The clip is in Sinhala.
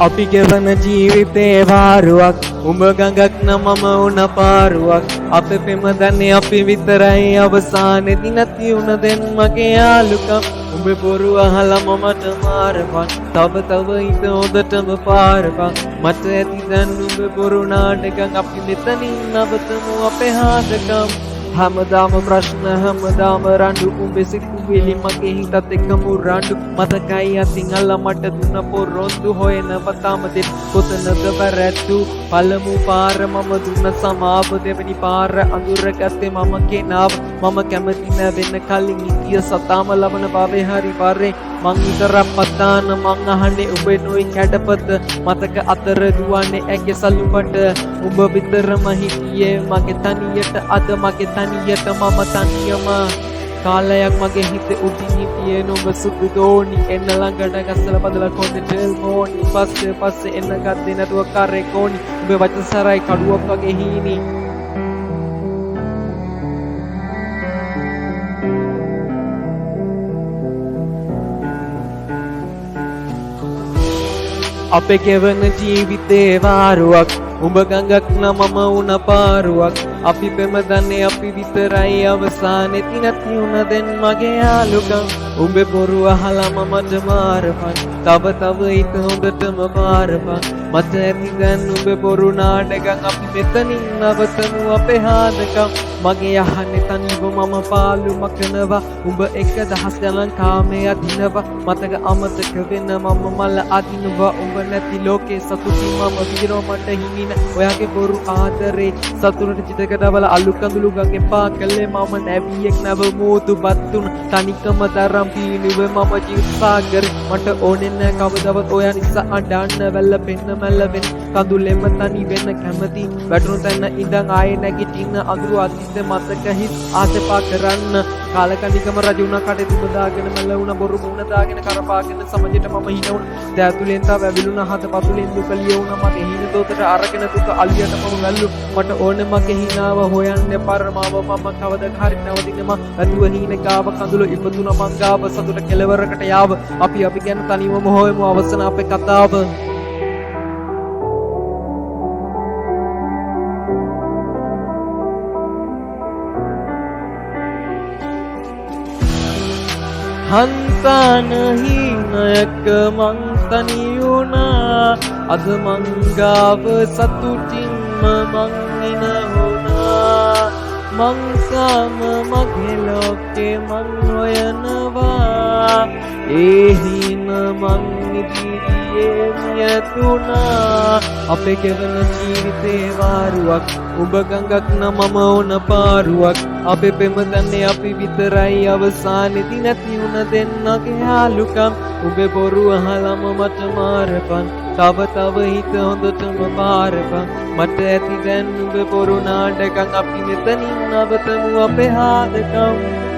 අපි ගෙවන ජීවිතේ වාරුවක් උඹ ගඟක් නමම උන පාරුවක් අපේ පෙම දන්නේ අපි විතරයි අවසානයේදී නැති උන දෙන් මගේ යාළුකම් උඹ බොරු අහලා මමට මාරපන් තව හිත හොදටම පාරපන් මට ඇති දැන් උඹ බොරු නාටකම් අපි මෙතනින් නවතමු අපේ හාදකම් හැමදාම ප්‍රශ්න හැමදාම රණ්ඩු උඹේ සිකුවිලි මගේ හිතත් එක්කම රණ්ඩු මතකයි අතින් අල්ලා මට දුන්න පොරොන්දු හොයනව තාම දෙත් කොතනද වැරැද්දු පළමු පාර මම දුන්න සමාව දෙවෙනි පාර අඳුරගත්තේ මම කෙනාව මම කැමති නැවෙන්න කලින් ඉතිය සතාම ලබන භවයේ හරි පාරේ මං විතරක් පතාන මං අහන්නේ ඔබේ නොයි කැඩපත මතක අතර දුවන්නේ ඇගේ සලුඹට ඔබ විතරම හිටියේ මගේ තනියට අද මගේ තනියට මම තනියම කාලයක් මගේ හිතේ උඩින් හිටියේ නුඹ සුදු දෝනි එන්න ළඟට ගස්සලා බදලා කොන්දේ ටෙල් මොනි පස්සේ එන්න ගත්තේ නැතුව කරේ කොනි ඔබේ වචන සරයි කඩුවක් වගේ හීනි අපේ ගෙවන ජීවිතේ වාරුවක් උඹ ගඟක් නමම උන පාරුවක් අපි පෙම දන්නේ අපි විතරයි අවසානයේදී නැති උන දෙන් මගේ යාළුකම් උඹේ බොරු අහලා මමට මාරපන් තව හිත හොඳටම පාරපන් මට ඇති දැන් උඹේ බොරු නාටකම් අපි මෙතනින් නවතමු අපේ හාදකම් මගේ යහන්නේ තනිව මම පාළු මකනවා උඹ එක දහස් ගණන් කාමයේ අදිනවා මතක අමතක වෙන මම මල අදිනවා උඹ නැති ලෝකේ සතුටින් මම විඳිනවා මට හිමින ඔයාගේ බොරු ආදරේ සතුටට චිතකඩවල අලු කඳුළු ගඟේ පාකලේ මම නැවියෙක් නැව මෝතු බත්තුන තනිකම තරම් පීනුව මම ජීවිතසාගර මට ඕනේ නැ කවදවත් ඔයා නිසා අඬන්න වැල්ල පෙන්න මැල්ල වෙන කඳුලෙම තනි වෙන්න කැමති වැටුණු තැන ඉඳන් ආයේ නැගිටින්න අඳුරු අතීත මතක හිස් ආසපා කරන්න කාලකණිකම රජු වුණා කටේ බදාගෙන මැල්ල වුණා බොරු මුණ දාගෙන කරපාගෙන සමජයට මම හිනවුණ දෑතුලෙන් තා වැවිලුණා හත පතුලෙන් දුක ලියවුණා මට හින දෝතට අරගෙන දුක අලියට මම වැල්ලු මට ඕනේ මගේ හිනාව හොයන්න පරමාව මම කවදා හරි නවතින මම අදුව හින ගාව කඳුළු ඉපදුන මං ගාව සතුට කෙලවරකට යාව අපි ගැන තනිවම හොයමු අවසන අපේ කතාව හන්තාන හිනයක මං තනියුණා අද මං ගාව සතුටින්ම මං ඉනහුණා මං සාම මගේ ලෝකේ මං හොයනවා ඒ හින මං ඉදිරියේ මියතුණා අපේ ගෙවන ජීවිතේ වාරුවක් උඹ ගඟක් නමම උන පාරුවක් අපේ පෙම දන්නේ අපි විතරයි අවසානයේදී නැති උන දෙන්නගේ යාළුකම් උඹේ බොරු අහලම මට මාරපන් තව හිත හොඳටම පාරපන් මට ඇති දැන් උඹේ බොරු නාටකම් අපි මෙතනින් නවතමු අපේ හාදකම්